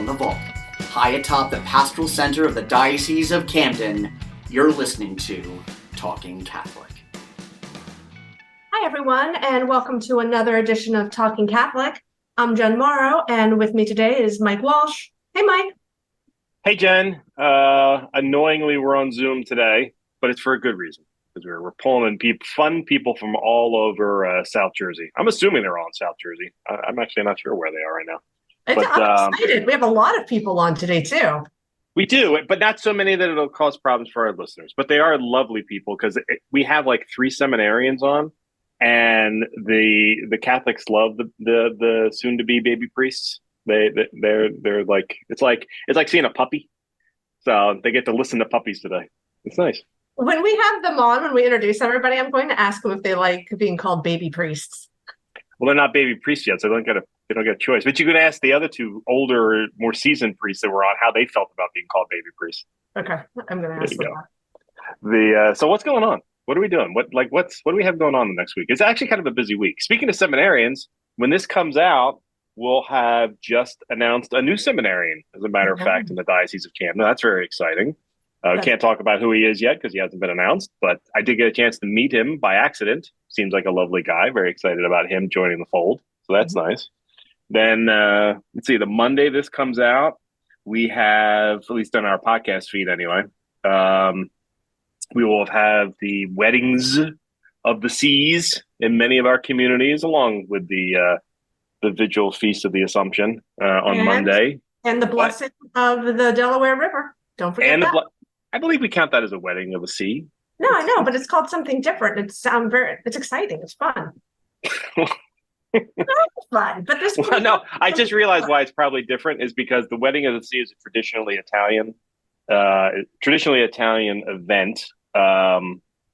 the vault, high atop the pastoral center of the Diocese of Camden, you're listening to Talking Catholic. Hi, everyone, and welcome to another edition of Talking Catholic. I'm Jen Morrow, and with me today is Mike Walsh. Hey, Mike. Hey, Jen. Annoyingly, we're on Zoom today, but it's for a good reason, because we're pulling in fun people from all over South Jersey. I'm assuming they're all in South Jersey. I'm actually not sure where they are right now. I'm excited. We have a lot of people on today, too. We do, but not so many that it'll cause problems for our listeners. But they are lovely people, because we have like 3 seminarians on, and the Catholics love the soon-to-be baby priests. They're like it's like seeing a puppy. So they get to listen to puppies today. It's nice. When we have them on, when we introduce everybody, I'm going to ask them if they like being called baby priests. Well, they're not baby priests yet, so they don't get a choice. But you could ask the other 2 older, more seasoned priests that were on how they felt about being called baby priests. Okay, I'm going to ask them that. So what's going on? What are we doing? What do we have going on the next week? It's actually kind of a busy week. Speaking of seminarians, when this comes out, we'll have just announced a new seminarian, as a matter of fact, in the Diocese of Camden. That's very exciting. Can't talk about who he is yet because he hasn't been announced, but I did get a chance to meet him by accident. Seems like a lovely guy. Very excited about him joining the fold. So that's nice. Then, let's see, the Monday this comes out, we have, at least on our podcast feed anyway, we will have the weddings of the seas in many of our communities, along with the Vigil Feast of the Assumption on Monday. And the blessing of the Delaware River. Don't forget that. I believe we count that as a wedding of a sea. No, I know, but it's called something different. It's exciting. It's fun. It's fun, but this. Well, no, I just realized why it's probably different is because the wedding of the sea is a traditionally Italian event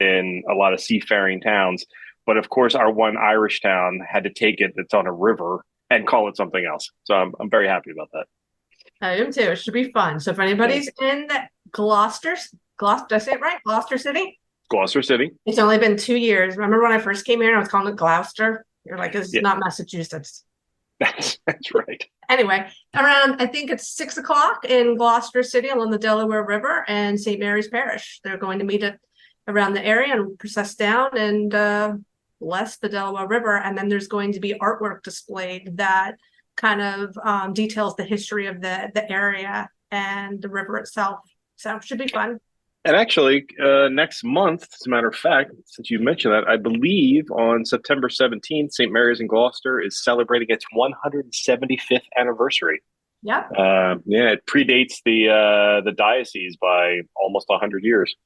in a lot of seafaring towns. But of course, our one Irish town had to take it that's on a river and call it something else. So I'm very happy about that. I am too. It should be fun. So if anybody's in Gloucester, did I say it right? Gloucester City? Gloucester City. It's only been 2 years. Remember when I first came here and I was calling it Gloucester? You're like, it's not Massachusetts. That's right. Anyway, around, I think it's 6:00 in Gloucester City along the Delaware River and St. Mary's Parish. They're going to meet around the area and process down and bless the Delaware River. And then there's going to be artwork displayed that kind of details the history of the area and the river itself. So it should be fun. And actually, next month, as a matter of fact, since you mentioned that, I believe on September 17th, St. Mary's in Gloucester is celebrating its 175th anniversary. Yeah. It predates the diocese by almost 100 years.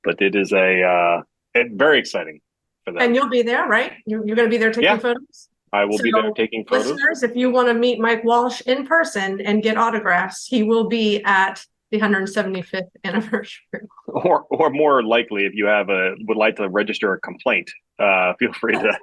But it is very exciting for them. And you'll be there, right? You're going to be there taking photos? I will be there taking photos. Listeners, if you want to meet Mike Walsh in person and get autographs, he will be at the 175th anniversary. Or more likely, if you would like to register a complaint, feel free to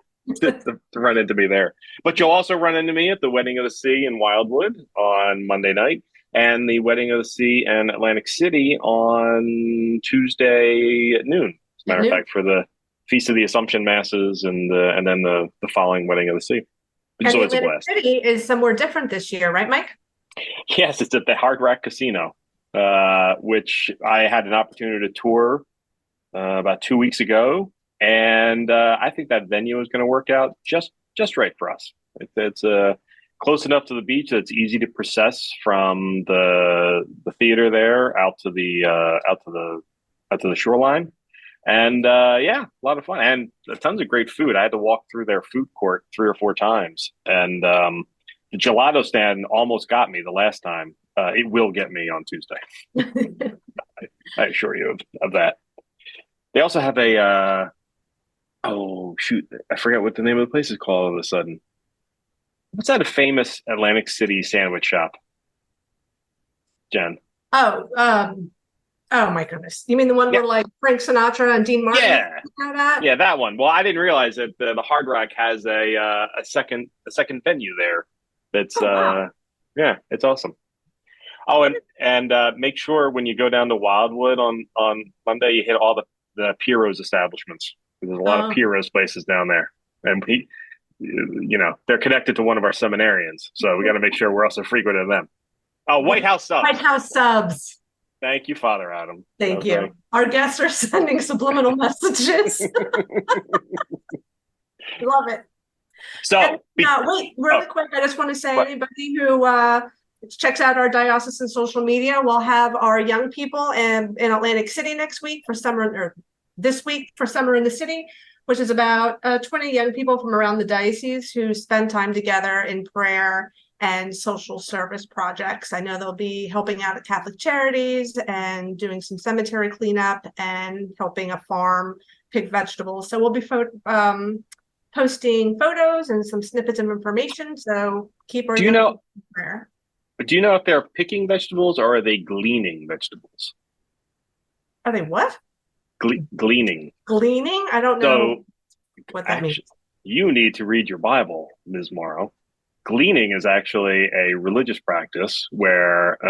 run into me there. But you'll also run into me at the Wedding of the Sea in Wildwood on Monday night, and the Wedding of the Sea in Atlantic City on Tuesday at noon. As a matter of fact, for the Feast of the Assumption Masses and then the following Wedding of the Sea. And so the it's a Atlantic blast. City is somewhere different this year, right, Mike? Yes, it's at the Hard Rock Casino, which I had an opportunity to tour about 2 weeks ago, and I think that venue is going to work out just right for us. It's close enough to the beach that it's easy to process from the theater there out to the shoreline, and a lot of fun and tons of great food. I had to walk through their food court 3 or 4 times, and the gelato stand almost got me the last time. It will get me on Tuesday. I assure you of that. They also have I forget what the name of the place is called all of a sudden. What's that? A famous Atlantic City sandwich shop, Jen? Oh my goodness! You mean the one where like Frank Sinatra and Dean Martin? Yeah, that one. Well, I didn't realize that the Hard Rock has a second venue there. That's wow. It's awesome. Oh, and make sure when you go down to Wildwood on Monday, you hit all the Piro's establishments. There's a lot of Piro's places down there, and they're connected to one of our seminarians, so we got to make sure we're also frequenting them. Oh, White House subs. White House subs. Thank you, Father Adam. Thank you. Our guests are sending subliminal messages. Love it. So, wait, really quick. I just want to say, anybody who checks out our diocesan social media, we'll have our young people in Atlantic City next week for summer, or this week for Summer in the City, which is about 20 young people from around the diocese who spend time together in prayer and social service projects. I know they'll be helping out at Catholic Charities and doing some cemetery cleanup and helping a farm pick vegetables. So we'll be posting photos and some snippets of information. So keep our in prayer. Do you know if they're picking vegetables or are they gleaning vegetables? Are they what? Gleaning. Gleaning? I don't know what that means. You need to read your Bible, Ms. Morrow. Gleaning is actually a religious practice where,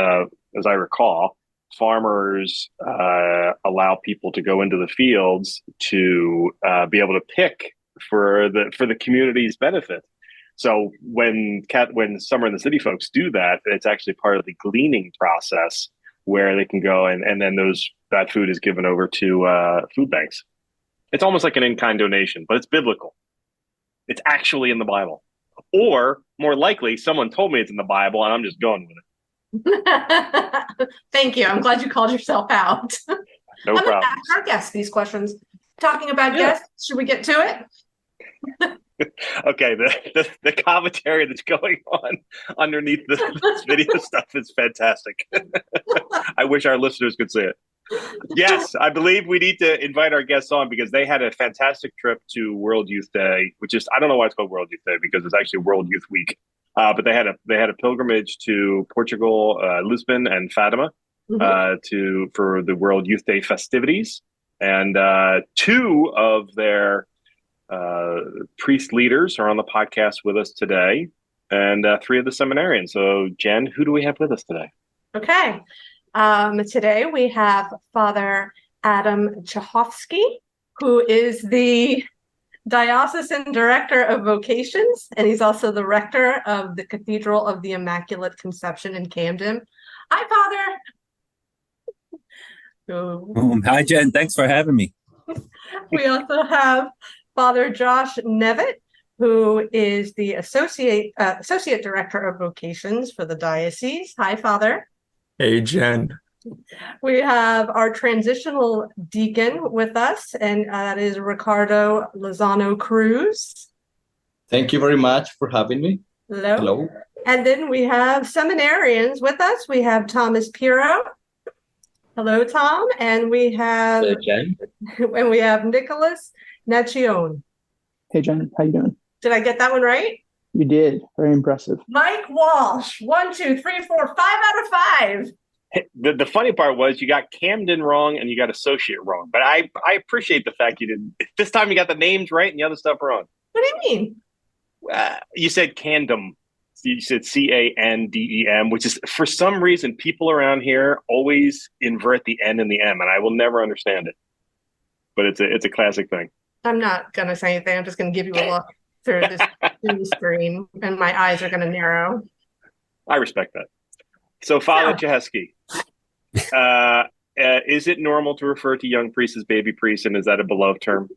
as I recall, farmers allow people to go into the fields to be able to pick for the community's benefit. So when Summer in the City folks do that, it's actually part of the gleaning process where they can go and then that food is given over to food banks. It's almost like an in-kind donation, but it's biblical. It's actually in the Bible. Or more likely, someone told me it's in the Bible and I'm just going with it. Thank you. I'm glad you called yourself out. No problem. Ask our guests these questions. Talking about guests, should we get to it? Okay, the commentary that's going on underneath this video stuff is fantastic. I wish our listeners could see it. Yes, I believe we need to invite our guests on because they had a fantastic trip to World Youth Day, which is, I don't know why it's called World Youth Day because it's actually World Youth Week. But they had a pilgrimage to Portugal, Lisbon, and Fatima for the World Youth Day festivities, and two of their priest leaders are on the podcast with us today, and three of the seminarians. So, Jen, who do we have with us today? Okay. Today we have Father Adam Cichoski, who is the Diocesan Director of Vocations, and he's also the Rector of the Cathedral of the Immaculate Conception in Camden. Hi, Father. Hi, Jen. Thanks for having me. We also have Father Josh Nevitt, who is the Associate Director of Vocations for the Diocese. Hi, Father. Hey, Jen. We have our transitional deacon with us, and that is Ricardo Cruz. Thank you very much for having me. Hello. And then we have seminarians with us. We have Thomas Piro. Hello, Tom. And we have Jen. And we have Nickolas Naticchione. Hey, Jen. How you doing? Did I get that one right? You did. Very impressive. Mike Walsh. 1, 2, 3, 4, 5 out of 5. The funny part was you got Camden wrong and you got associate wrong. But I appreciate the fact you didn't. This time you got the names right and the other stuff wrong. What do you mean? You said Camden. You said Candem, which is, for some reason, people around here always invert the N and the M, and I will never understand it. But it's a classic thing. I'm not going to say anything. I'm just going to give you a look through this screen, and my eyes are going to narrow. I respect that. So, Father Cichoski, is it normal to refer to young priests as baby priests, and is that a beloved term?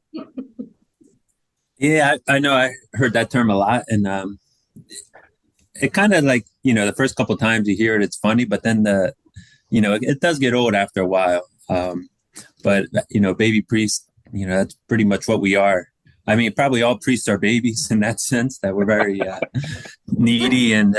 Yeah, I know. I heard that term a lot, and it kind of like, the first couple of times you hear it, it's funny, but then it does get old after a while. But baby priest, that's pretty much what we are. I mean, probably all priests are babies in that sense, that we're very needy and.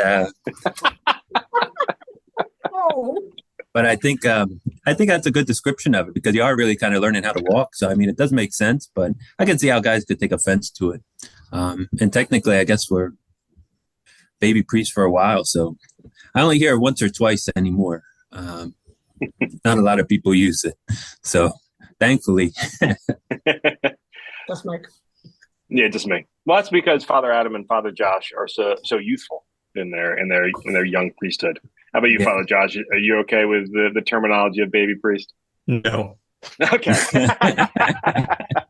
But I think that's a good description of it because you are really kind of learning how to walk. So, I mean, it does make sense, but I can see how guys could take offense to it. And technically, I guess we're baby priests for a while. So I only hear it once or twice anymore. Not a lot of people use it. So thankfully. That's Mike. Yeah, just me. Well, that's because Father Adam and Father Josh are so youthful in their young priesthood. How about you, Father Josh? Are you okay with the terminology of baby priest? No. Okay.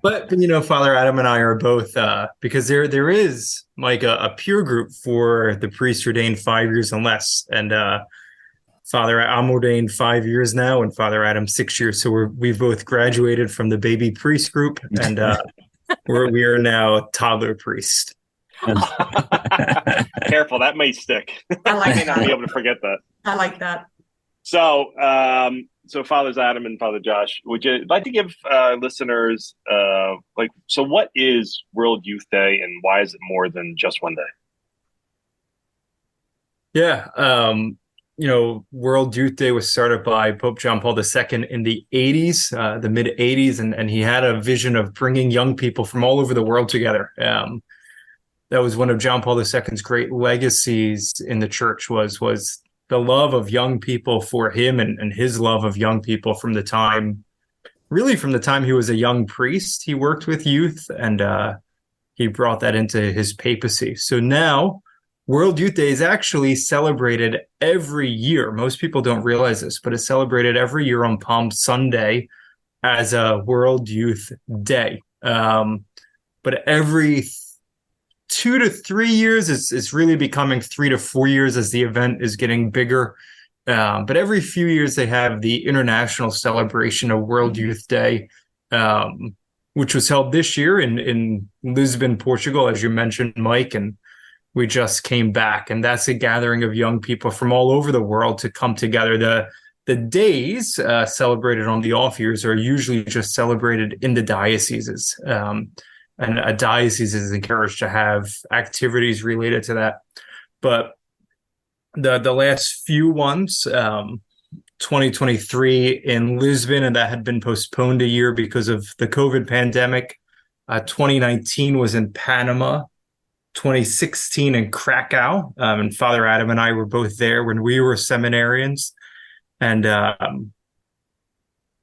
But Father Adam and I are both because there is like a peer group for the priests ordained 5 years and less, and Father, I'm ordained 5 years now, and Father Adam 6 years. So we've both graduated from the baby priest group, and we are now toddler priest. Careful, that may stick. I like may not that. be able to forget that. I like that. So, so Fathers Adam and Father Josh, would you like to give listeners so what is World Youth Day, and why is it more than just one day? Yeah, World Youth Day was started by Pope John Paul II in the 80s, the mid 80s, and he had a vision of bringing young people from all over the world together. That was one of John Paul II's great legacies in the church was the love of young people for him and his love of young people from the time he was a young priest. He worked with youth, and he brought that into his papacy. So now World Youth Day is actually celebrated every year. Most people don't realize this, but it's celebrated every year on Palm Sunday as a World Youth Day. But every 2 to 3 years, it's really becoming 3 to 4 years as the event is getting bigger. But every few years, they have the international celebration of World Youth Day, which was held this year in Lisbon, Portugal, as you mentioned, Mike, and we just came back, and that's a gathering of young people from all over the world to come together. The days celebrated on the off years are usually just celebrated in the dioceses, and a diocese is encouraged to have activities related to that. But the last few ones, 2023 in Lisbon, and that had been postponed a year because of the COVID pandemic. 2019 was in Panama. 2016 in Krakow, and Father Adam and I were both there when we were seminarians. And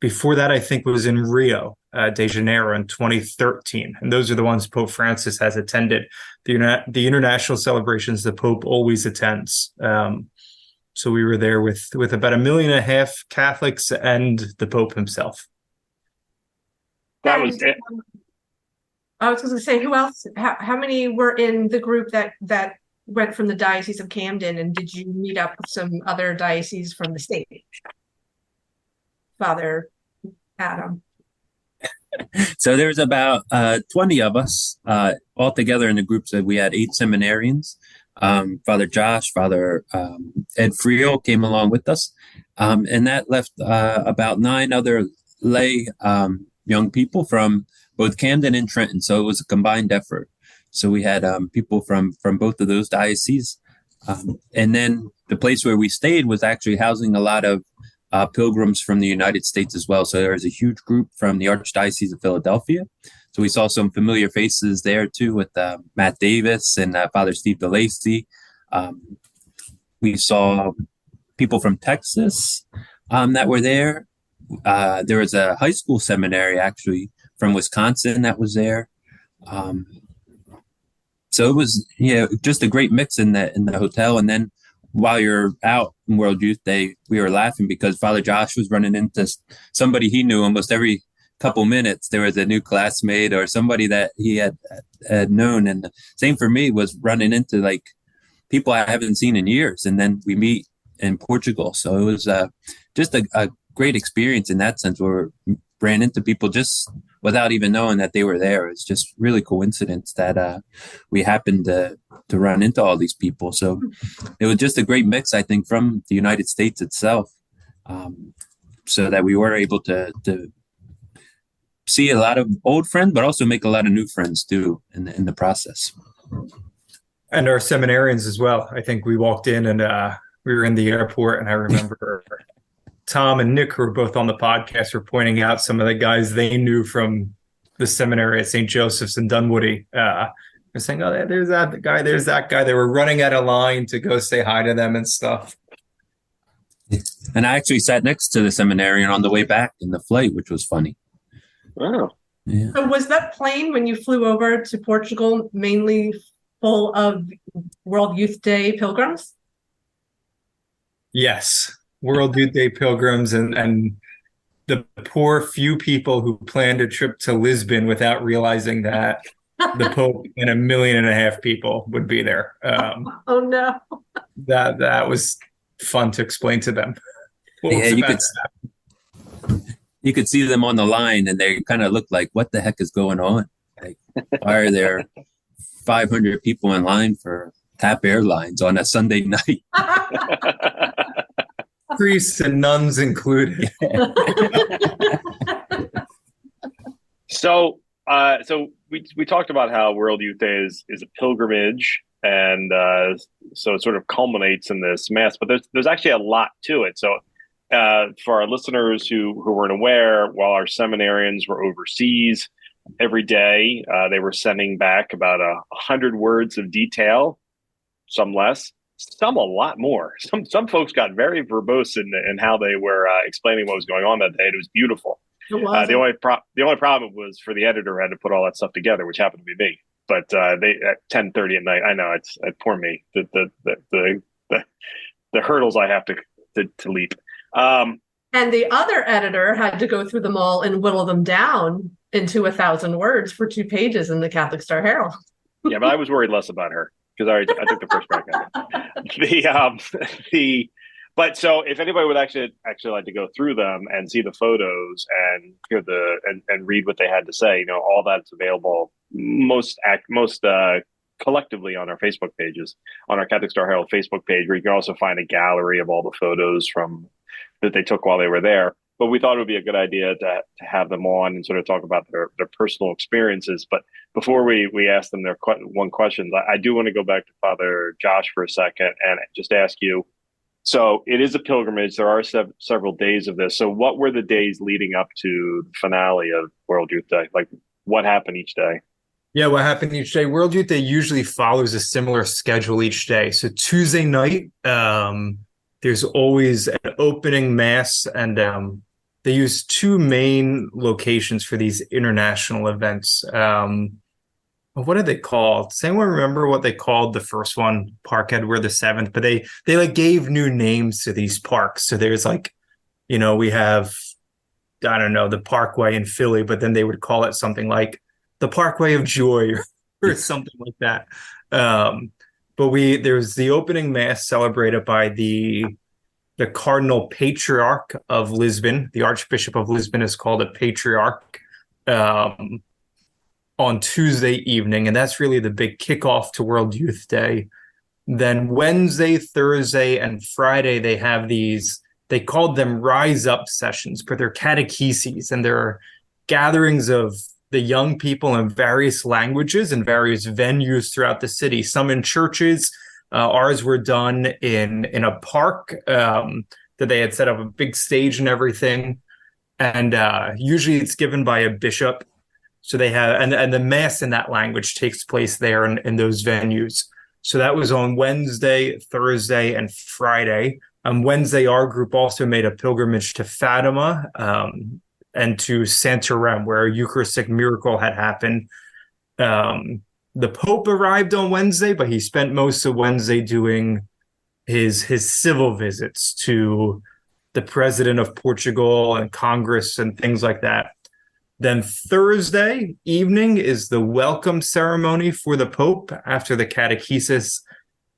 before that, I think it was in Rio de Janeiro in 2013. And those are the ones Pope Francis has attended, the international celebrations the Pope always attends. So we were there with about 1.5 million Catholics and the Pope himself. That was it. I was going to say, who else? How many were in the group that went from the Diocese of Camden, and did you meet up with some other dioceses from the state? Father Adam. So there was about 20 of us all together in the group. So we had 8 seminarians. Father Josh, Father Ed Frio came along with us, and that left about 9 other lay young people from both Camden and Trenton. So it was a combined effort. So we had people from both of those dioceses. And then the place where we stayed was actually housing a lot of pilgrims from the United States as well. So there was a huge group from the Archdiocese of Philadelphia. So we saw some familiar faces there too with Matt Davis and Father Steve DeLacy. We saw people from Texas that were there. There was a high school seminary actually from Wisconsin that was there. So it was just a great mix in the hotel. And then while you're out in World Youth Day, we were laughing because Father Josh was running into somebody he knew almost every couple minutes. There was a new classmate or somebody that he had known. And the same for me was running into like people I haven't seen in years. And then we meet in Portugal. So it was just a great experience in that sense where we ran into people just without even knowing that they were there. It's just really coincidence that we happened to run into all these people. So it was just a great mix, I think, from the United States itself, so that we were able to see a lot of old friends, but also make a lot of new friends too in the process. And our seminarians as well. I think we walked in and we were in the airport, and I remember Tom and Nick, who were both on the podcast, were pointing out some of the guys they knew from the seminary at St. Joseph's in Dunwoody. They're saying, oh, there's that guy, there's that guy. They were running out of line to go say hi to them and stuff. And I actually sat next to the seminarian on the way back in the flight, which was funny. Wow. Yeah. So was that plane when you flew over to Portugal mainly full of World Youth Day pilgrims? Yes. World Youth Day pilgrims and the poor few people who planned a trip to Lisbon without realizing that the Pope and 1.5 million people would be there. Oh no. That was fun to explain to them. Yeah, you could see them on the line, and they kind of look like, "What the heck is going on? Like, why are there 500 people in line for TAP Airlines on a Sunday night?" Priests and nuns included. So we talked about how World Youth Day is a pilgrimage, and so it sort of culminates in this mass. But there's actually a lot to it. So for our listeners who weren't aware, while our seminarians were overseas, every day they were sending back about 100 words of detail, some less, some a lot more. Some folks got very verbose in how they were explaining what was going on that day. It was beautiful. The only problem was for the editor had to put all that stuff together, which happened to be me. But they at 10:30 at night, I know it's poor me. The hurdles I have to leap. And the other editor had to go through them all and whittle them down into 1,000 words for 2 pages in the Catholic Star Herald. Yeah, but I was worried less about her because I took the first crack at it. But so if anybody would actually like to go through them and see the photos and hear and read what they had to say, all that's available most collectively on our Facebook pages, on our Catholic Star Herald Facebook page, where you can also find a gallery of all the photos that they took while they were there. But we thought it would be a good idea to have them on and sort of talk about their personal experiences. But before we ask them their one question, I do want to go back to Father Josh for a second and just ask you. So it is a pilgrimage. There are several days of this. So what were the days leading up to the finale of World Youth Day? Like, what happened each day? Yeah, what happened each day? World Youth Day usually follows a similar schedule each day. So Tuesday night, there's always an opening mass, and they use 2 main locations for these international events. What are they called? Does anyone remember what they called the first one? Park Edward VII. But they like gave new names to these parks. So there's we have, I don't know, the Parkway in Philly, but then they would call it something like the Parkway of Joy or something like that. But there's the opening mass celebrated by the Cardinal Patriarch of Lisbon. The Archbishop of Lisbon is called a patriarch on Tuesday evening, and that's really the big kickoff to World Youth Day. Then Wednesday, Thursday, and Friday, they have these, they called them Rise Up sessions, but they're catecheses, and they're gatherings of the young people in various languages and various venues throughout the city, some in churches. Ours were done in a park that they had set up a big stage and everything. And usually it's given by a bishop. So they have, and the mass in that language takes place there in those venues. So that was on Wednesday, Thursday, and Friday. On Wednesday, our group also made a pilgrimage to Fatima and to Santarem, where a Eucharistic miracle had happened. The Pope arrived on Wednesday, but he spent most of Wednesday doing his civil visits to the President of Portugal and Congress and things like that. Then Thursday evening is the welcome ceremony for the Pope after the catechesis.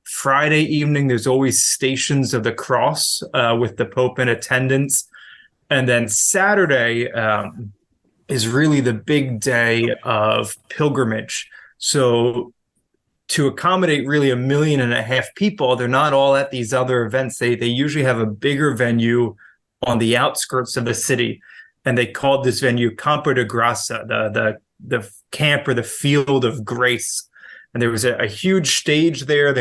Friday evening, there's always Stations of the Cross with the Pope in attendance. And then Saturday is really the big day of pilgrimage. So to accommodate really 1.5 million people, they're not all at these other events. They usually have a bigger venue on the outskirts of the city. And they called this venue Campo de Graça, the camp or the field of grace. And there was a huge stage there.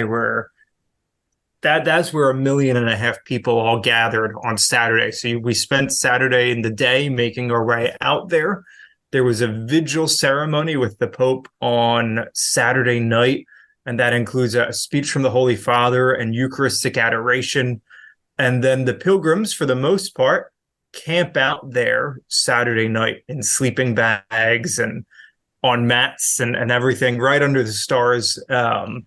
That's where 1.5 million people all gathered on Saturday. So we spent Saturday in the day making our way out there. There was a vigil ceremony with the Pope on Saturday night, and that includes a speech from the Holy Father and Eucharistic adoration. And then the pilgrims, for the most part, camp out there Saturday night in sleeping bags and on mats and everything right under the stars. And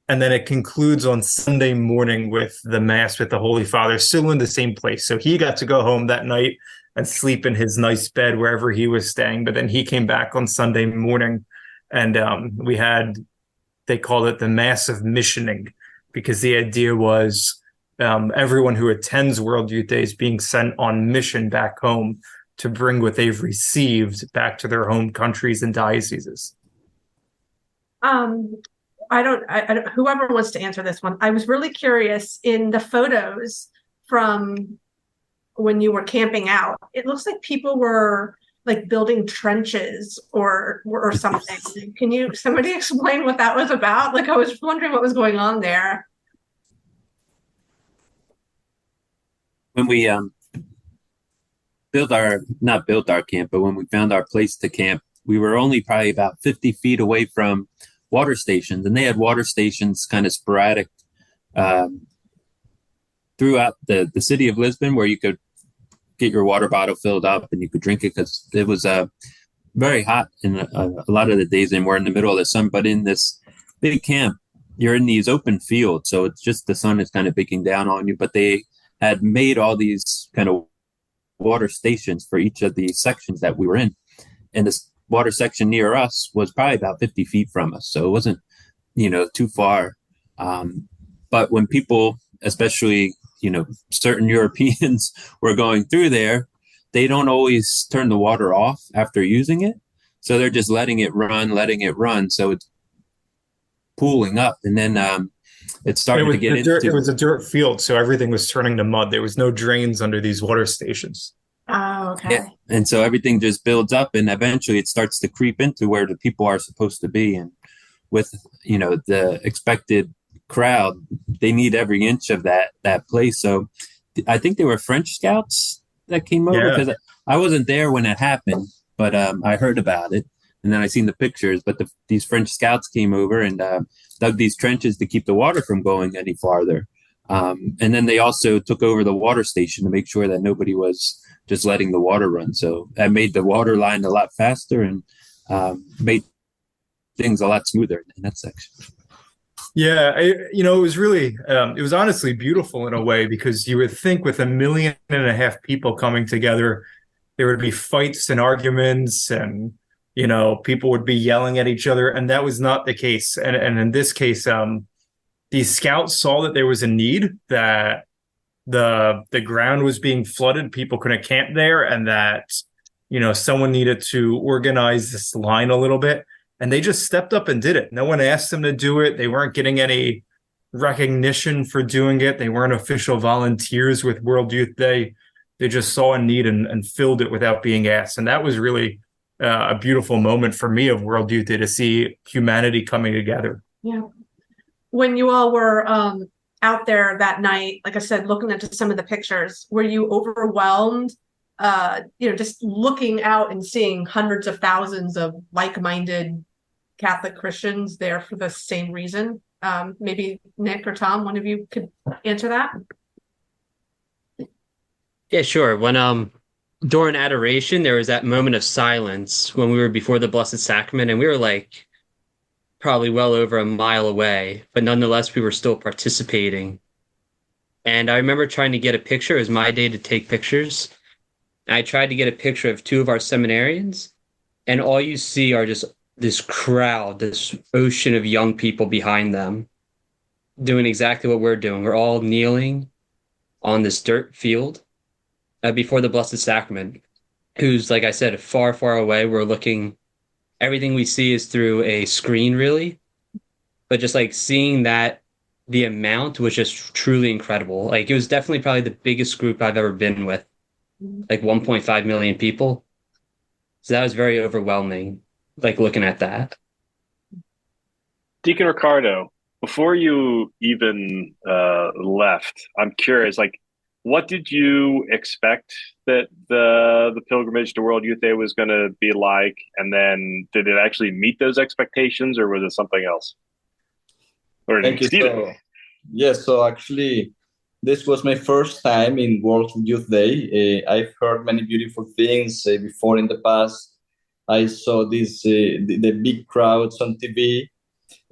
then it concludes on Sunday morning with the Mass with the Holy Father, still in the same place. So he got to go home that night and sleep in his nice bed wherever he was staying. But then he came back on Sunday morning, and they called it the Mass of Missioning, because the idea was everyone who attends World Youth Day is being sent on mission back home to bring what they've received back to their home countries and dioceses. I don't, whoever wants to answer this one. I was really curious in the photos from when you were camping out. It looks like people were like building trenches or something. Can somebody explain what that was about? Like, I was wondering what was going on there. When we not built our camp, but when we found our place to camp, we were only probably about 50 feet away from water stations, and they had water stations kind of sporadic throughout the city of Lisbon, where you could get your water bottle filled up and you could drink it, because it was very hot in a lot of the days, and we're in the middle of the sun. But in this big camp, you're in these open fields, so it's just the sun is kind of baking down on you. But they had made all these kind of water stations for each of the sections that we were in, and this water section near us was probably about 50 feet from us, so it wasn't too far. But when people, especially certain Europeans, were going through there, they don't always turn the water off after using it, so they're just letting it run, so it's pooling up, and then it started to get into it was a dirt field, so everything was turning to mud. There was no drains under these water stations. Oh, okay. Yeah. And so everything just builds up, and eventually it starts to creep into where the people are supposed to be. And with, the expected crowd, they need every inch of that place. So I think they were French scouts that came over, because I wasn't there when it happened, but I heard about it. And then I seen the pictures, but these French scouts came over and dug these trenches to keep the water from going any farther. And then they also took over the water station to make sure that nobody was just letting the water run. So that made the water line a lot faster and made things a lot smoother in that section. Yeah, it was really, it was honestly beautiful in a way, because you would think with 1.5 million people coming together, there would be fights and arguments, and people would be yelling at each other, and that was not the case. And in this case, these scouts saw that there was a need, that the ground was being flooded, people couldn't camp there, and that someone needed to organize this line a little bit, and they just stepped up and did it. No one asked them to do it. They weren't getting any recognition for doing it. They weren't official volunteers with World Youth Day. They just saw a need and filled it without being asked. And that was really a beautiful moment for me of World Youth Day, to see humanity coming together. Yeah. When you all were out there that night, like I said, looking at some of the pictures, were you overwhelmed, just looking out and seeing hundreds of thousands of like-minded Catholic Christians there for the same reason? Maybe Nick or Tom, one of you could answer that. Yeah, sure. When during adoration, there was that moment of silence when we were before the Blessed Sacrament, and we were like probably well over a mile away, but nonetheless, we were still participating. And I remember trying to get a picture. It was my day to take pictures. I tried to get a picture of 2 of our seminarians, and all you see are just this crowd, this ocean of young people behind them doing exactly what we're doing. We're all kneeling on this dirt field before the Blessed Sacrament, who's, like I said, far, far away. We're looking, everything we see is through a screen, really. But just like seeing that, the amount was just truly incredible. Like, it was definitely probably the biggest group I've ever been with, like 1.5 million people. So that was very overwhelming, like looking at that. Deacon Ricardo, before you even left, I'm curious, like, what did you expect that the pilgrimage to World Youth Day was going to be like? And then did it actually meet those expectations, or was it something else? Or Thank you. So actually, this was my first time in World Youth Day. I've heard many beautiful things before in the past. I saw this the big crowds on TV.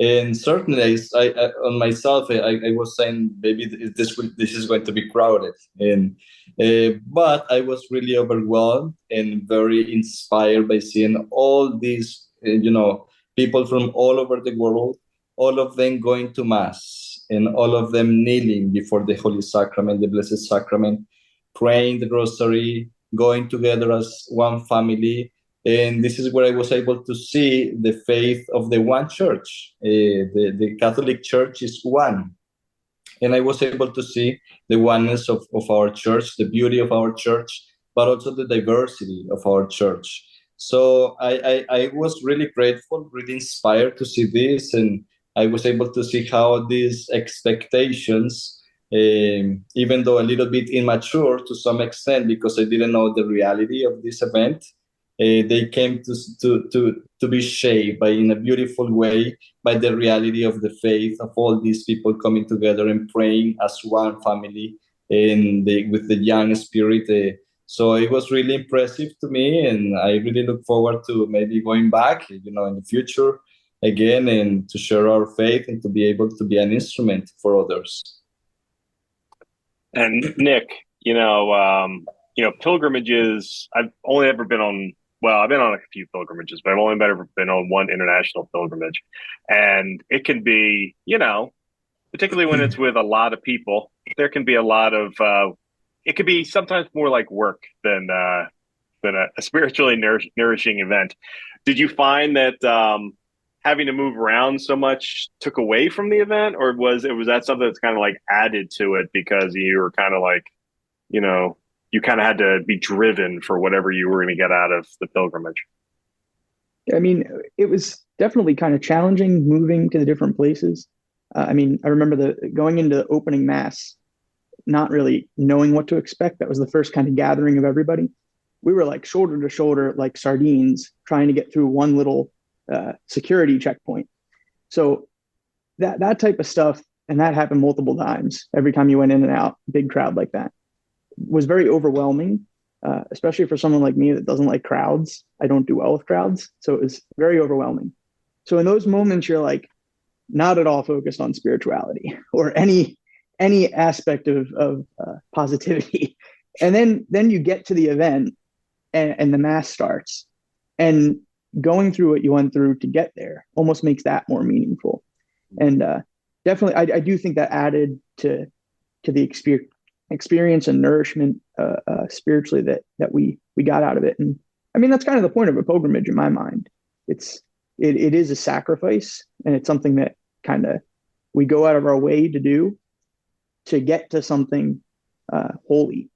And certainly, I on myself, I was saying, maybe this is going to be crowded. And but I was really overwhelmed and very inspired by seeing all these, people from all over the world, all of them going to Mass. and all of them kneeling before the Holy Sacrament, the Blessed Sacrament, praying the Rosary, going together as one family. And this is where I was able to see the faith of the one church. The Catholic Church is one. And I was able to see the oneness of our church, the beauty of our church, but also the diversity of our church. So I was really grateful, really inspired to see this. And I was able to see how these expectations, even though a little bit immature to some extent, because I didn't know the reality of this event, they came to be shaped in a beautiful way by the reality of the faith of all these people coming together and praying as one family and with the young spirit. So it was really impressive to me, and I really look forward to maybe going back, in the future again, and to share our faith and to be able to be an instrument for others. And Nick, pilgrimages. I've only ever been on. Well, I've been on a few pilgrimages, but I've only ever been on one international pilgrimage, and it can be, particularly when it's with a lot of people, there can be a lot of. It could be sometimes more like work than a spiritually nourishing event. Did you find that having to move around so much took away from the event, or was that something that's kind of like added to it because you were kind of like, you kind of had to be driven for whatever you were going to get out of the pilgrimage? I mean, it was definitely kind of challenging moving to the different places. I remember going into opening mass, not really knowing what to expect. That was the first kind of gathering of everybody. We were like shoulder to shoulder, like sardines, trying to get through one little security checkpoint. So that type of stuff, and that happened multiple times. Every time you went in and out, big crowd like that, was very overwhelming, especially for someone like me that doesn't like crowds. I don't do well with crowds. So it was very overwhelming. So in those moments, you're like not at all focused on spirituality or any aspect of positivity. And then you get to the event and the mass starts, and going through what you went through to get there almost makes that more meaningful. And definitely, I do think that added to the experience and nourishment spiritually that we got out of it. And I mean, that's kind of the point of a pilgrimage in my mind. It is a sacrifice, and it's something that kind of we go out of our way to do to get to something holy.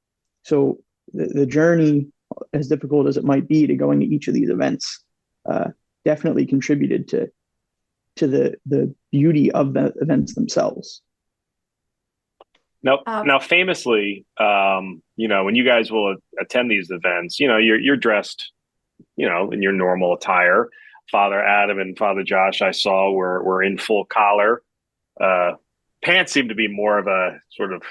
So the journey, as difficult as it might be to going to each of these events, definitely contributed to the beauty of the events themselves. Now, famously, when you guys will attend these events, you're dressed, in your normal attire. Father Adam and Father Josh, I saw, were in full collar. Pants seemed to be more of a sort of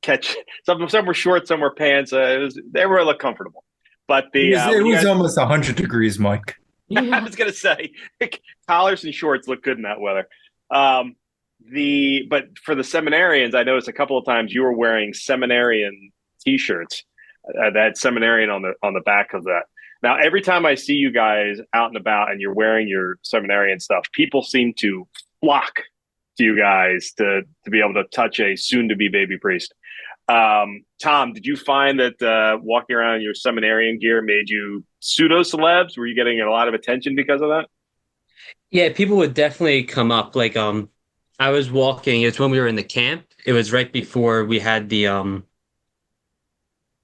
catch. Some were short, some were pants. They were look comfortable, but it was almost 100 degrees, Mike. I was gonna say collars and shorts look good in that weather. But for the seminarians, I noticed a couple of times you were wearing seminarian T-shirts. That seminarian on the back of that. Now, every time I see you guys out and about and you're wearing your seminarian stuff, people seem to flock to you guys to be able to touch a soon-to-be baby priest. Tom, did you find that walking around in your seminarian gear made you pseudo-celebs? Were you getting a lot of attention because of that? Yeah, people would definitely come up. Like, I was walking. It's when we were in the camp. It was right before we had the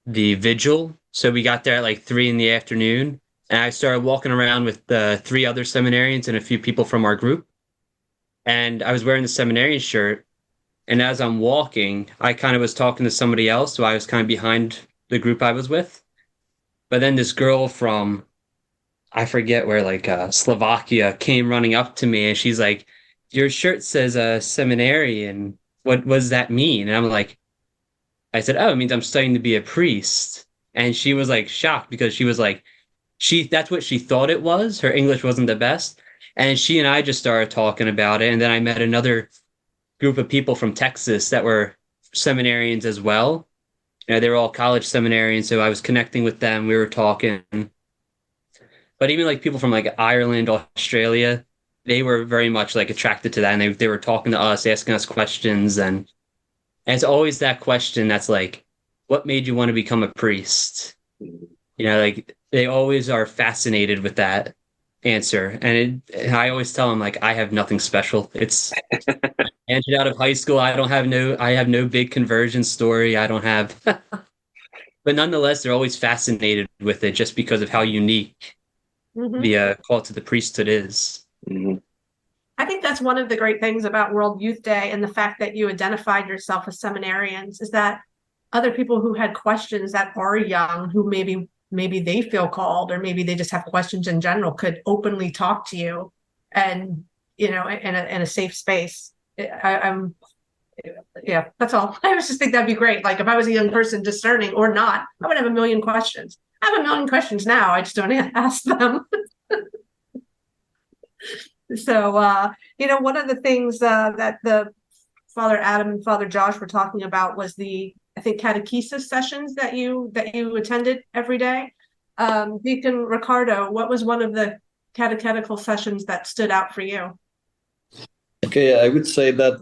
vigil. So we got there at like 3 p.m, and I started walking around with the 3 other seminarians and a few people from our group. And I was wearing the seminarian shirt. And as I'm walking, I kind of was talking to somebody else, so I was kind of behind the group I was with. But then this girl from, I forget where, like Slovakia, came running up to me, and she's like, "Your shirt says seminarian. What does that mean?" And I'm like, I said, "Oh, it means I'm studying to be a priest." And she was like shocked, because she was like, that's what she thought it was. Her English wasn't the best. And she and I just started talking about it. And then I met another group of people from Texas that were seminarians as well. They were all college seminarians. So I was connecting with them. We were talking. But even like people from like Ireland, Australia, they were very much like attracted to that, and they were talking to us, asking us questions, and it's always that question that's like, what made you want to become a priest? You know, like they always are fascinated with that answer. And I always tell them, like, I have nothing special. It's entered out of high school. I have no big conversion story. I don't have, but nonetheless, they're always fascinated with it just because of how unique the call to the priesthood is. I think that's one of the great things about World Youth Day, and the fact that you identified yourself as seminarians, is that other people who had questions that are young, who maybe they feel called, or maybe they just have questions in general, could openly talk to you, and in a safe space. I'm that's all. I just think that'd be great. Like if I was a young person discerning or not, I would have a million questions. I have a million questions now. I just don't ask them. So, one of the things that the Father Adam and Father Josh were talking about was I think catechesis sessions that you attended every day. Deacon Ricardo, what was one of the catechetical sessions that stood out for you? Okay, I would say that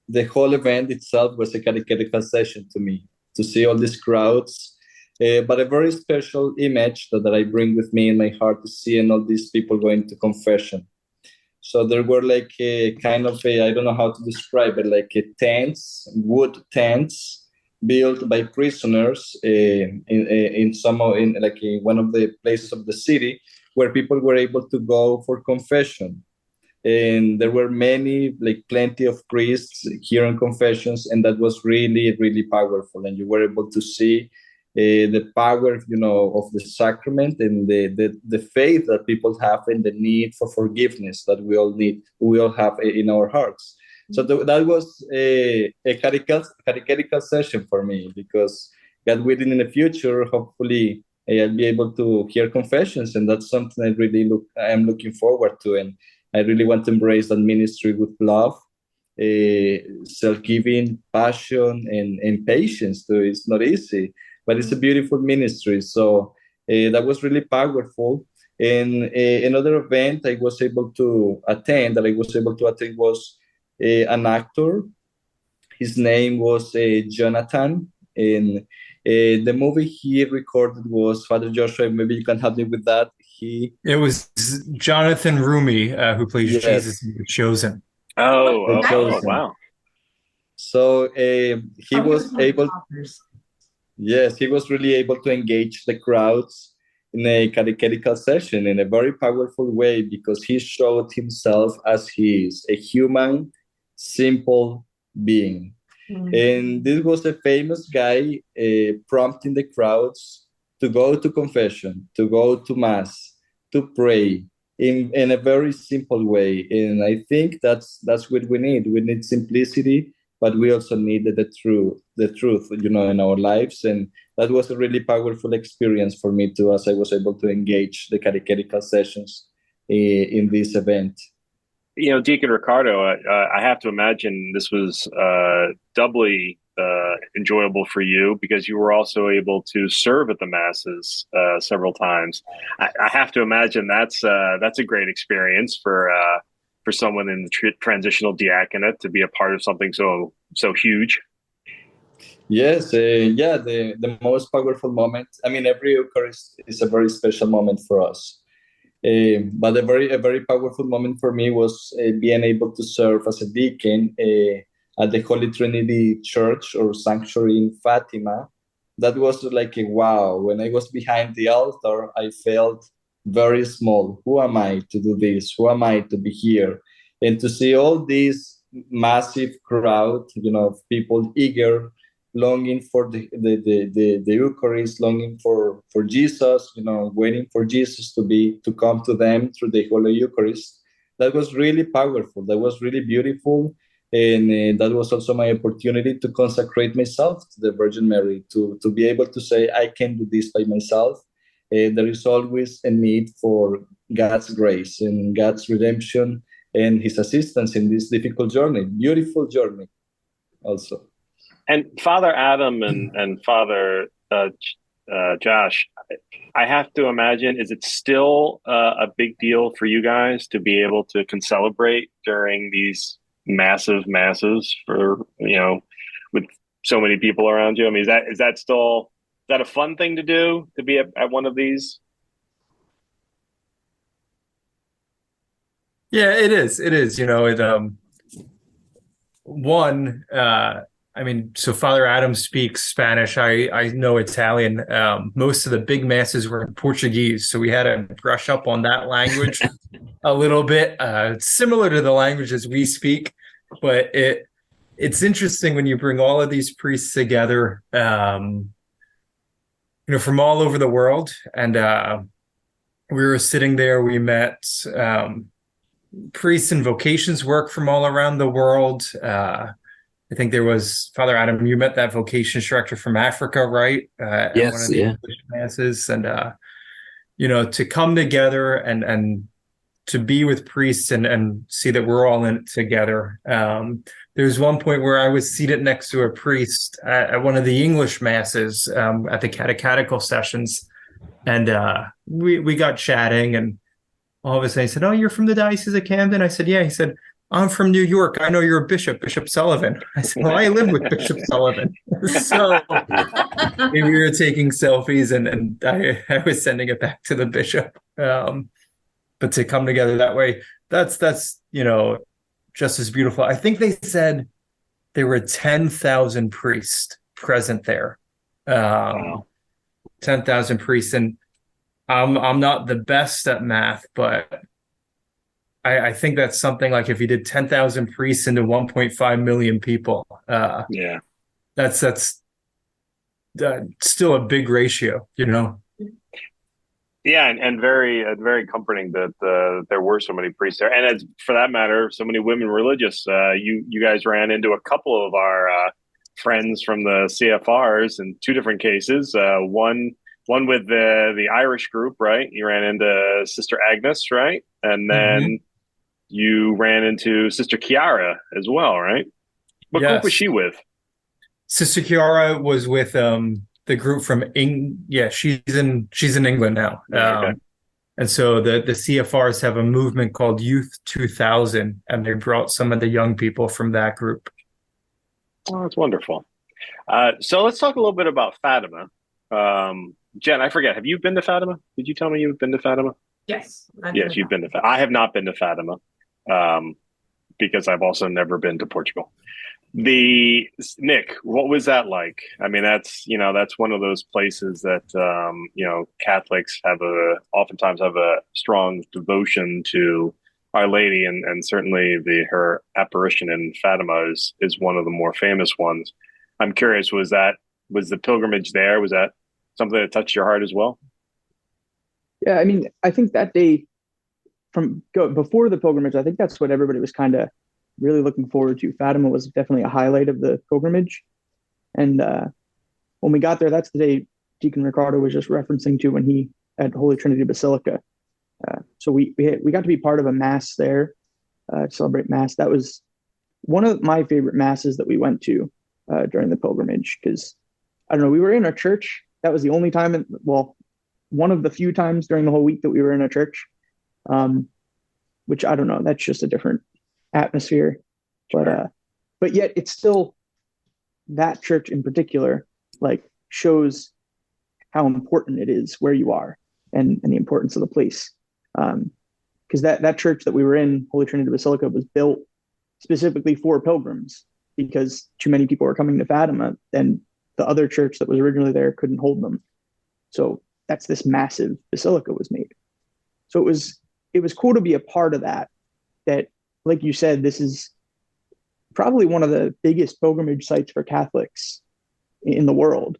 the whole event itself was a catechetical session to me, to see all these crowds, but a very special image that I bring with me in my heart is seeing all these people going to confession. So there were like a kind of I don't know how to describe it, like wood tents built by prisoners in one of the places of the city where people were able to go for confession. And there were plenty of priests here in confessions, and that was really, really powerful. And you were able to see the power, of the sacrament, and the faith that people have, and the need for forgiveness that we all have in our hearts. So that was a catechetical session for me, because God willing, in the future, hopefully, I'll be able to hear confessions, and that's something I am looking forward to, and I really want to embrace that ministry with love, self-giving, passion, and patience too. It's not easy, but it's a beautiful ministry. So that was really powerful. And another event I was able to attend was an actor. His name was Jonathan. And the movie he recorded was, Father Joshua, maybe you can help me with that. It was Jonathan Rumi who plays Jesus in The Chosen. Oh, wow. So he was really able to engage the crowds in a catechetical session in a very powerful way, because he showed himself as he is, a human, simple being. And this was a famous guy prompting the crowds to go to confession, to go to Mass, to pray in a very simple way. And I think that's what we need. We need simplicity, but we also need the truth, in our lives. And that was a really powerful experience for me too, as I was able to engage the catechetical sessions in this event. Deacon Ricardo, I have to imagine this was doubly enjoyable for you, because you were also able to serve at the masses several times. I have to imagine that's a great experience for someone in the transitional diaconate to be a part of something so huge. Yes, the most powerful moment. I mean, every Eucharist is a very special moment for us. But a very powerful moment for me was being able to serve as a deacon at the Holy Trinity Church or Sanctuary in Fatima. That was like a wow. When I was behind the altar, I felt very small. Who am I to do this? Who am I to be here? And to see all this massive crowd, of people eager, longing for the Eucharist, longing for Jesus, waiting for Jesus to come to them through the Holy Eucharist. That was really powerful. That was really beautiful. And that was also my opportunity to consecrate myself to the Virgin Mary, to be able to say, I can do this by myself. There is always a need for God's grace and God's redemption and his assistance in this difficult journey, beautiful journey also. And Father Adam and Father Josh, I have to imagine, is it still a big deal for you guys to be able to celebrate during these massive masses for, with so many people around you? I mean, is that a fun thing to do, to be at one of these? Yeah, it is. It is. I mean, so Father Adam speaks Spanish. I know Italian. Most of the big masses were in Portuguese, so we had to brush up on that language a little bit. Similar to the languages we speak, but it's interesting when you bring all of these priests together, from all over the world. And we were sitting there. We met priests and vocations work from all around the world. I think there was, Father Adam, you met that vocations director from Africa, right? Yes, one of the English masses. And, to come together and to be with priests and see that we're all in it together. There was one point where I was seated next to a priest at one of the English masses at the catechetical sessions. And we got chatting, and all of a sudden he said, "Oh, you're from the Diocese of Camden?" I said, "Yeah." He said, "I'm from New York. I know you're a bishop, Bishop Sullivan." I said, "Well, I live with Bishop Sullivan." So we were taking selfies, and I was sending it back to the bishop. But to come together that way, that's just as beautiful. I think they said there were 10,000 priests present there. Wow. 10,000 priests, and I'm not the best at math, but I think that's something like if you did 10,000 priests into 1.5 million people, that's still a big ratio, Yeah, and very comforting that there were so many priests there, and as for that matter, so many women religious. You guys ran into a couple of our friends from the CFRs in two different cases. One with the Irish group, right? You ran into Sister Agnes, right? And then you ran into Sister Chiara as well, right? What group was she with? Sister Chiara was with the group from she's in England now. Okay. And so the CFRs have a movement called Youth 2000, and they brought some of the young people from that group. Oh, that's wonderful. So let's talk a little bit about Fatima. Jen, I forget. Have you been to Fatima? Did you tell me you've been to Fatima? Yes. Yes, you've been to Fatima. I have not been to Fatima because I've also never been to Portugal. Nick, what was that like? I mean, that's one of those places that Catholics oftentimes have a strong devotion to Our Lady, and certainly her apparition in Fatima is one of the more famous ones. I'm curious, was the pilgrimage there? Was that something that touched your heart as well? Yeah, I mean, I think that day before the pilgrimage, I think that's what everybody was kind of really looking forward to. Fatima was definitely a highlight of the pilgrimage. And when we got there, that's the day Deacon Ricardo was just referencing to when he at Holy Trinity Basilica. So we got to be part of a mass there, celebrate mass. That was one of my favorite masses that we went to during the pilgrimage, because I don't know, we were in a church. That was the only time, one of the few times during the whole week that we were in a church, which I don't know, that's just a different atmosphere. Sure. But yet it's still, that church in particular, like, shows how important it is where you are and the importance of the place. Because that church that we were in, Holy Trinity Basilica, was built specifically for pilgrims, because too many people were coming to Fatima, and the other church that was originally there couldn't hold them. So that's this massive basilica was made. So it was cool to be a part of that, like you said, this is probably one of the biggest pilgrimage sites for Catholics in the world,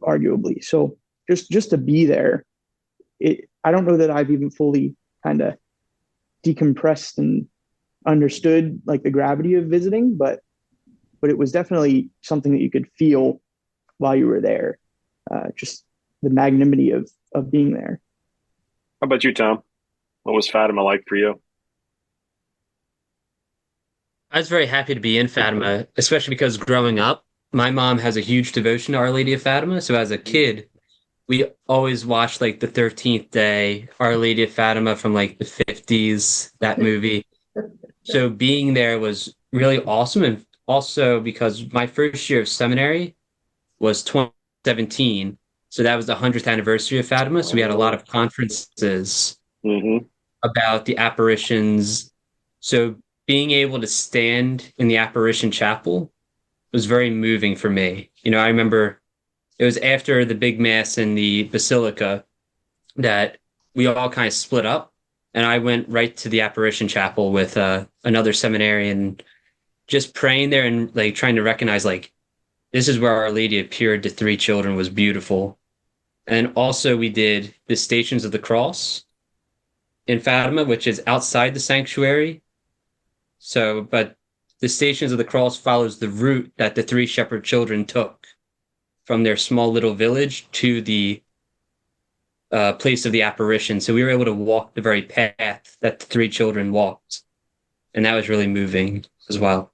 arguably. So just to be there, I don't know that I've even fully kind of decompressed and understood like the gravity of visiting, but it was definitely something that you could feel while you were there. Just the magnanimity of being there. How about you, Tom? What was Fatima like for you? I was very happy to be in Fatima, especially because growing up, my mom has a huge devotion to Our Lady of Fatima. So as a kid, we always watched like the 13th Day, Our Lady of Fatima from like the 50s, that movie. So being there was really awesome. And also because my first year of seminary was 2017. So that was the 100th anniversary of Fatima. So we had a lot of conferences about the apparitions. So being able to stand in the apparition chapel was very moving for me. You know, I remember it was after the big mass in the basilica that we all kind of split up, and I went right to the apparition chapel with another seminarian, just praying there and like trying to recognize like this is where Our Lady appeared to three children was beautiful. And also we did the Stations of the Cross in Fatima, which is outside the sanctuary. So, but the Stations of the Cross follows the route that the three shepherd children took from their small little village to the place of the apparition. So we were able to walk the very path that the three children walked. And that was really moving as well.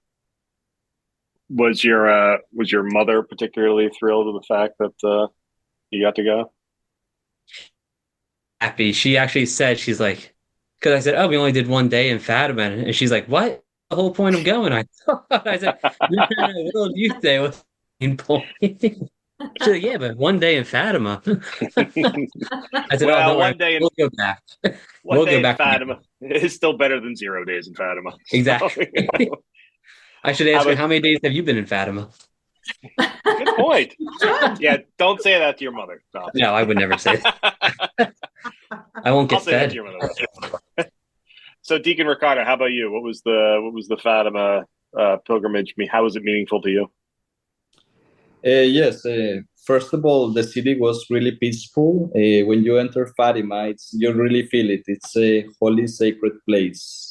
Was your mother particularly thrilled with the fact that you got to go? Happy. She actually said, she's like, because I said, oh, we only did 1 day in Fatima. And she's like, what? The whole point of going? I said, you're trying to World Youth Day with the main point. She's like, yeah, but 1 day in Fatima. I said, well, oh, one day in, we'll go back. We'll go back. Fatima is still better than 0 days in Fatima. Exactly. So, you know. I should ask her, how many days have you been in Fatima? Good point. Yeah, don't say that to your mother. No, I would never say that. I won't get I'll say fed. that to your mother. So, Deacon Ricardo, how about you? What was the Fatima pilgrimage? How was it meaningful to you? Yes. First of all, the city was really peaceful. When you enter Fatima, you really feel it. It's a holy, sacred place.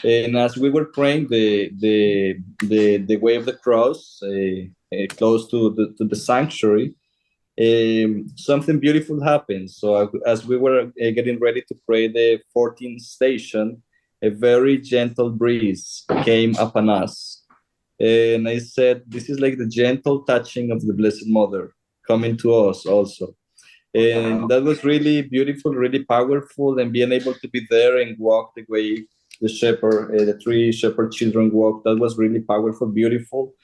And as we were praying the way of the cross, close to the sanctuary, something beautiful happened. So as we were getting ready to pray the 14th station, a very gentle breeze came upon us. And I said, this is like the gentle touching of the Blessed Mother coming to us also. And that was really beautiful, really powerful, and being able to be there and walk the way the three shepherd children walked, that was really powerful, beautiful.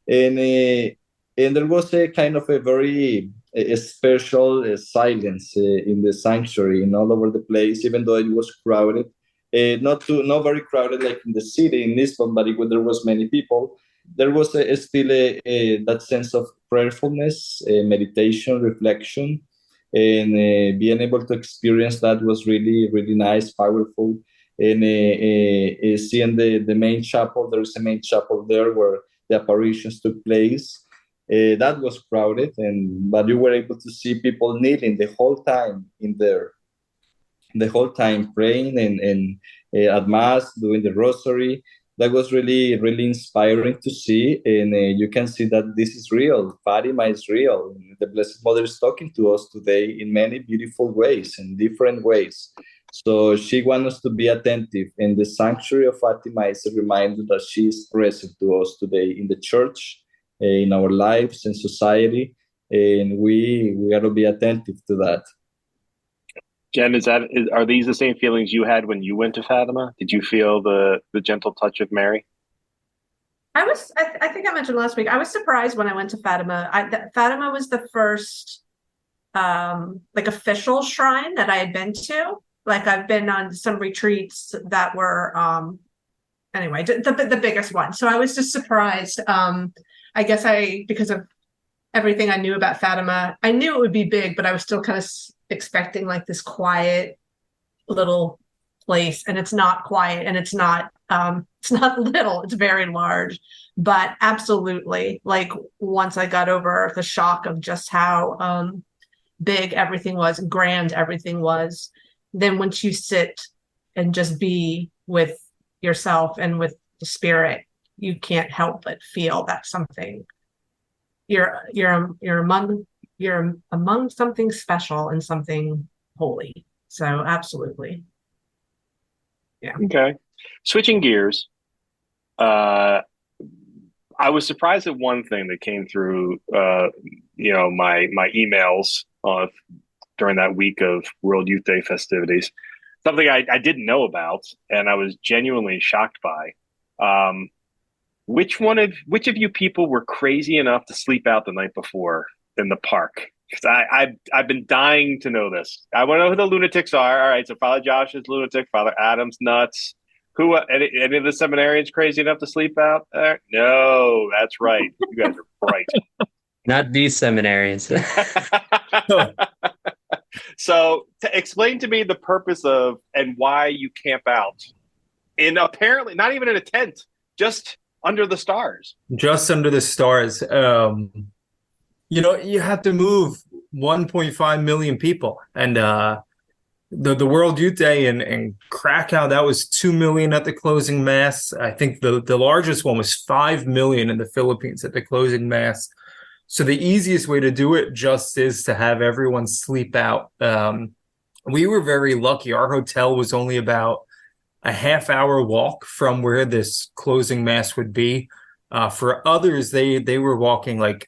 And there was a kind of a very special silence in the sanctuary and all over the place, even though it was crowded. Not very crowded like in the city in Lisbon, but there was many people. There was still that sense of prayerfulness, meditation, reflection, and being able to experience that was really, really nice, powerful. And seeing the main chapel, there is a main chapel there where the apparitions took place. That was crowded, but you were able to see people kneeling the whole time in there, the whole time praying and at Mass, doing the rosary. That was really, really inspiring to see. And you can see that this is real. Fatima is real. The Blessed Mother is talking to us today in many beautiful ways, in different ways. So she wants us to be attentive. And the sanctuary of Fatima is a reminder that she is present to us today in the church, in our lives and society. And we got to be attentive to that. Jen, are these the same feelings you had when you went to Fatima? Did you feel the gentle touch of Mary? I think I mentioned last week, I was surprised when I went to Fatima. Fatima was the first like official shrine that I had been to. Like I've been on some retreats that were anyway, the biggest one. So I was just surprised. I guess because of everything I knew about Fatima, I knew it would be big, but I was still kind of expecting like this quiet little place, and it's not quiet, and it's not little, it's very large. But absolutely, like once I got over the shock of just how big everything was, grand everything was, then once you sit and just be with yourself and with the spirit, you can't help but feel that something you're among something special and something holy. So absolutely. Yeah. Okay. Switching gears. I was surprised at one thing that came through, my emails during that week of World Youth Day festivities. Something I didn't know about, and I was genuinely shocked by. Which of you people were crazy enough to sleep out the night before in the park? Because I've been dying to know this. I want to know who the lunatics are. All right, so Father Josh is lunatic, Father Adam's nuts. Who any of the seminarians crazy enough to sleep out there? No, that's right. You guys are bright. Not these seminarians. So, to explain to me the purpose of and why you camp out in apparently not even in a tent, just under the stars. Just under the stars. You have to move 1.5 million people, and the World Youth Day in Krakow, that was 2 million at the closing mass. I think the largest one was 5 million in the Philippines at the closing mass. So the easiest way to do it just is to have everyone sleep out. We were very lucky. Our hotel was only about a half-hour walk from where this closing mass would be. For others, they were walking like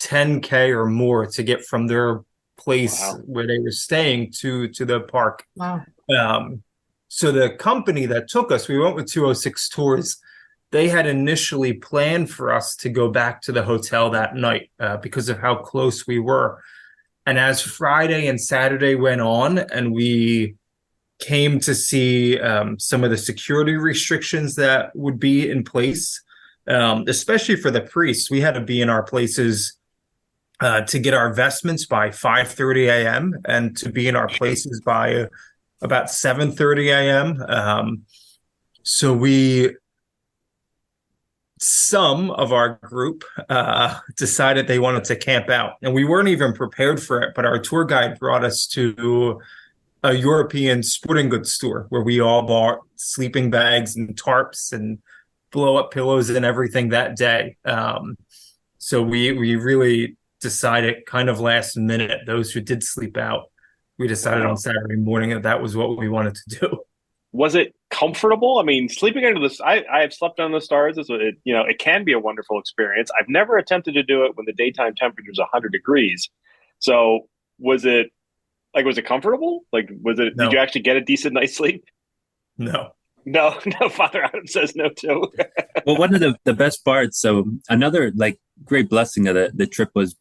10K or more to get from their place where they were staying to the park. Wow. So the company that took us, we went with 206 Tours. They had initially planned for us to go back to the hotel that night because of how close we were. And as Friday and Saturday went on and we came to see some of the security restrictions that would be in place, especially for the priests, we had to be in our places to get our vestments by 5:30 a.m. and to be in our places by about 7:30 a.m. So some of our group decided they wanted to camp out, and we weren't even prepared for it. But our tour guide brought us to a European sporting goods store where we all bought sleeping bags and tarps and blow up pillows and everything that day. So we really decided kind of last minute, those who did sleep out, we decided on Saturday morning that was what we wanted to do. Was it comfortable? I mean, sleeping under this, I have slept under the stars. It can be a wonderful experience. I've never attempted to do it when the daytime temperature is 100 degrees. So was it comfortable? No. Did you actually get a decent night's sleep? No. No, Father Adam says no too. Well, one of the best parts, so another great blessing of the trip was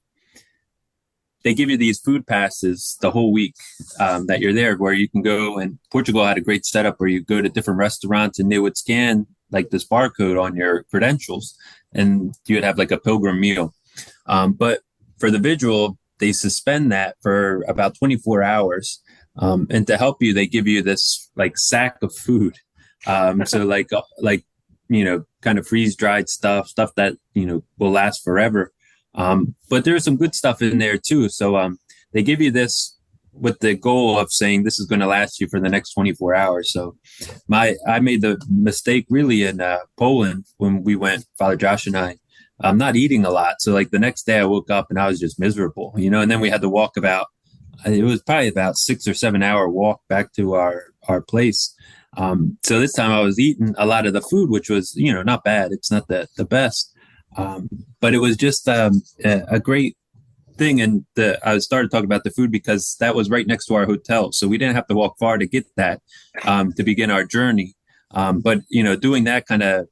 they give you these food passes the whole week that you're there, where you can go, and Portugal had a great setup where you go to different restaurants and they would scan this barcode on your credentials and you would have a pilgrim meal. But for the vigil, they suspend that for about 24 hours. And to help you, they give you this sack of food. So kind of freeze dried stuff that, will last forever. But there's some good stuff in there too. So, they give you this with the goal of saying this is going to last you for the next 24 hours. So I made the mistake really in Poland when we went, Father Josh and I'm not eating a lot. So the next day I woke up and I was just miserable, and then we had to walk it was probably about 6 or 7 hour walk back to our place. So this time I was eating a lot of the food, which was, not bad. It's not the best. But it was just a great thing. And I started talking about the food because that was right next to our hotel. So we didn't have to walk far to get that to begin our journey. But, doing that kind of,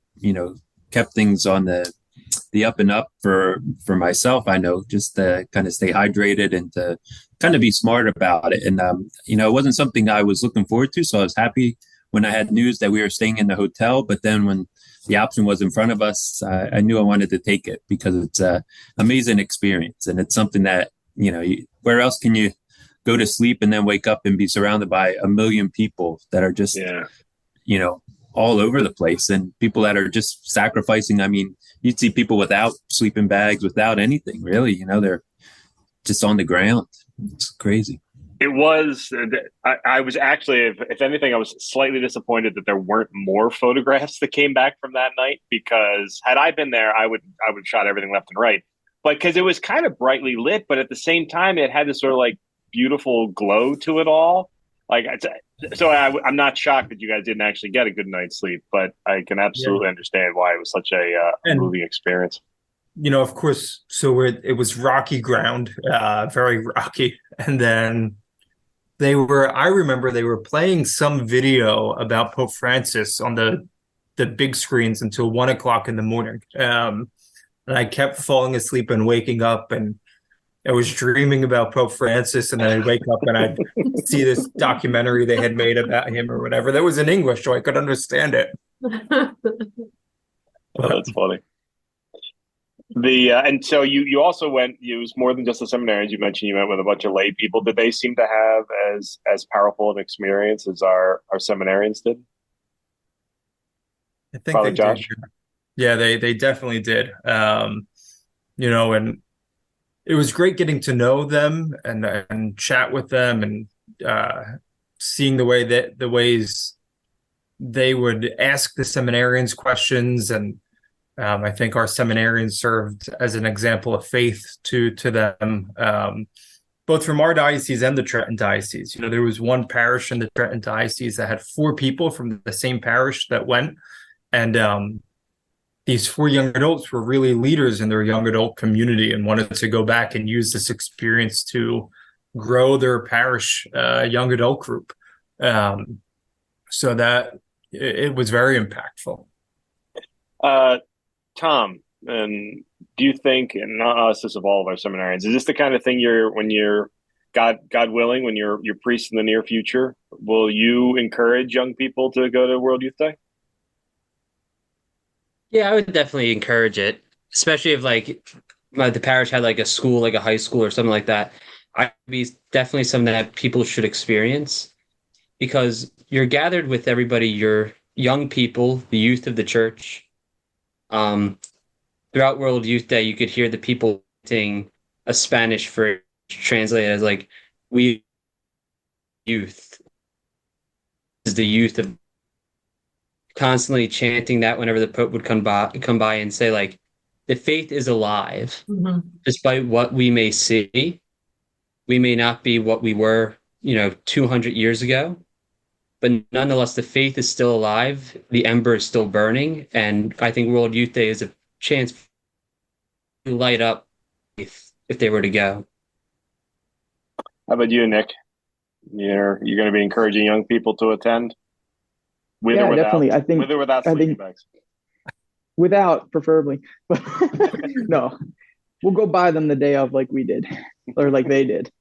kept things on the up and up for myself. I know, just to kind of stay hydrated and to kind of be smart about it. And, it wasn't something I was looking forward to. So I was happy when I had news that we were staying in the hotel. But then when the option was in front of us, I knew I wanted to take it because it's an amazing experience. And it's something that, where else can you go to sleep and then wake up and be surrounded by a million people that are just, all over the place, and people that are just sacrificing. I mean, you'd see people without sleeping bags, without anything really, they're just on the ground. It's crazy. It was, I was actually, if anything, I was slightly disappointed that there weren't more photographs that came back from that night, because had I been there, I would have shot everything left and right. But because it was kind of brightly lit, but at the same time, it had this sort of beautiful glow to it all. So I'm not shocked that you guys didn't actually get a good night's sleep, but I can absolutely understand why it was such a moving experience. Of course, so it was rocky ground, very rocky. And then I remember they were playing some video about Pope Francis on the big screens until 1 o'clock in the morning. And I kept falling asleep and waking up, and I was dreaming about Pope Francis, and then I'd wake up and I'd see this documentary they had made about him or whatever. That was in English, so I could understand it. Oh, that's funny. And so you also went. It was more than just the seminarians. You mentioned you went with a bunch of lay people. Did they seem to have as powerful an experience as our seminarians did? I think Father they Josh? did. Yeah, they definitely did. And it was great getting to know them and chat with them, and seeing the ways they would ask the seminarians questions. And I think our seminarians served as an example of faith to them, both from our diocese and the Trenton diocese. There was one parish in the Trenton diocese that had 4 people from the same parish that went, and these 4 young adults were really leaders in their young adult community and wanted to go back and use this experience to grow their parish young adult group. So that it was very impactful. Tom, and do you think, and not us as of all of our seminarians, is this the kind of thing when you're God willing, when you're priest in the near future, will you encourage young people to go to World Youth Day? Yeah, I would definitely encourage it, especially if the parish had a school, like a high school or something like that. I'd be definitely something that people should experience, because you're gathered with everybody, your young people, the youth of the church. Throughout World Youth Day, you could hear the people saying a Spanish phrase translated as "we youth." This is the youth of, constantly chanting that whenever the Pope would come by and say the faith is alive. Mm-hmm. Despite what we may see, we may not be what we were 200 years ago, but nonetheless the faith is still alive, the ember is still burning, and I think World Youth Day is a chance to light up if they were to go. How about you, Nick? You're going to be encouraging young people to attend? With or without, definitely. I think with or without sleeping bags. Without, preferably. But no, we'll go buy them the day of, like we did, or like they did.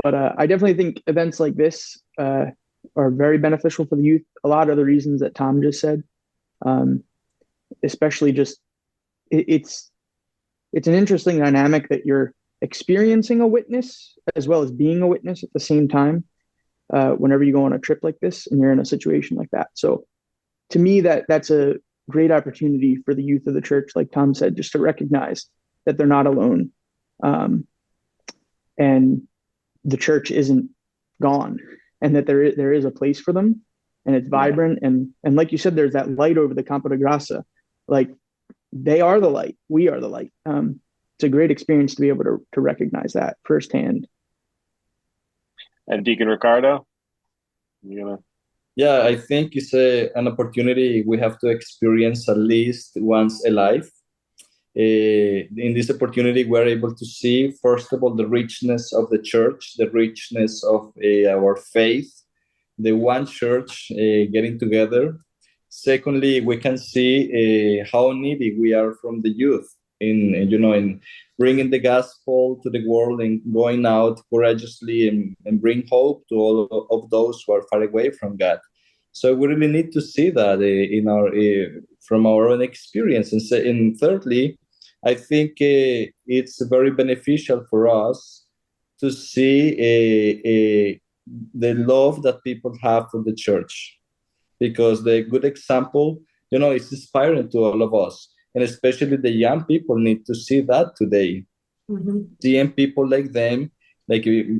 But I definitely think events like this are very beneficial for the youth. A lot of the reasons that Tom just said, especially just it's an interesting dynamic that you're experiencing a witness as well as being a witness at the same time. Whenever you go on a trip like this and you're in a situation like that. So to me, that's a great opportunity for the youth of the church, like Tom said, just to recognize that they're not alone. And the church isn't gone, and that there is a place for them, and it's vibrant. Yeah. And like you said, there's that light over the Campo de Grassa. They are the light. We are the light. It's a great experience to be able to recognize that firsthand. And Deacon Ricardo? Yeah, I think it's an opportunity we have to experience at least once a life. In this opportunity, we're able to see, first of all, the richness of the church, the richness of our faith, the one church getting together. Secondly, we can see how needy we are from the youth in bringing the gospel to the world and going out courageously and bring hope to all of those who are far away from God. So we really need to see that from our own experience. And thirdly, I think it's very beneficial for us to see the love that people have for the church, because the good example, is inspiring to all of us. And especially the young people need to see that today. Mm-hmm. Seeing people like them,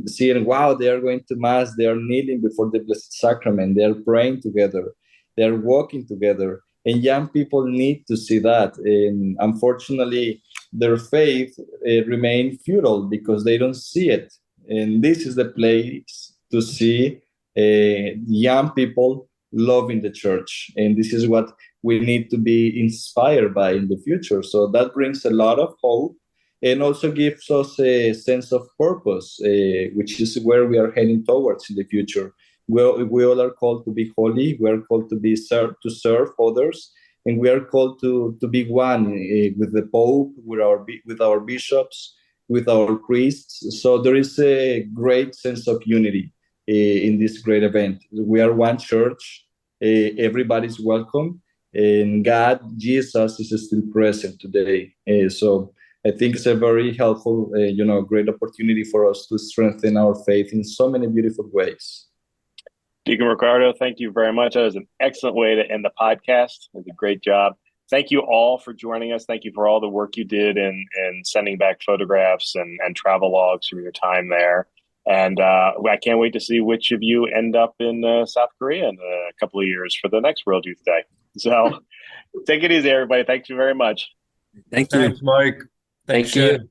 seeing, wow, they are going to Mass, they are kneeling before the Blessed Sacrament, they are praying together, they are walking together. And young people need to see that. And unfortunately, their faith remains futile because they don't see it. And this is the place to see young people loving the church. And this is what we need to be inspired by in the future. So that brings a lot of hope and also gives us a sense of purpose, which is where we are heading towards in the future. We all are called to be holy. We are called to serve others, and we are called to be one with the Pope, with our bishops, with our priests. So there is a great sense of unity in this great event. We are one church. Everybody's welcome, and God, Jesus, is still present today. So I think it's a very helpful, great opportunity for us to strengthen our faith in so many beautiful ways. Deacon Ricardo, thank you very much. That was an excellent way to end the podcast. It was a great job. Thank you all for joining us. Thank you for all the work you did in sending back photographs and travel logs from your time there. And I can't wait to see which of you end up in South Korea in a couple of years for the next World Youth Day. So take it easy, everybody. Thank you very much. Thank you. Thanks, Mike. Thank you.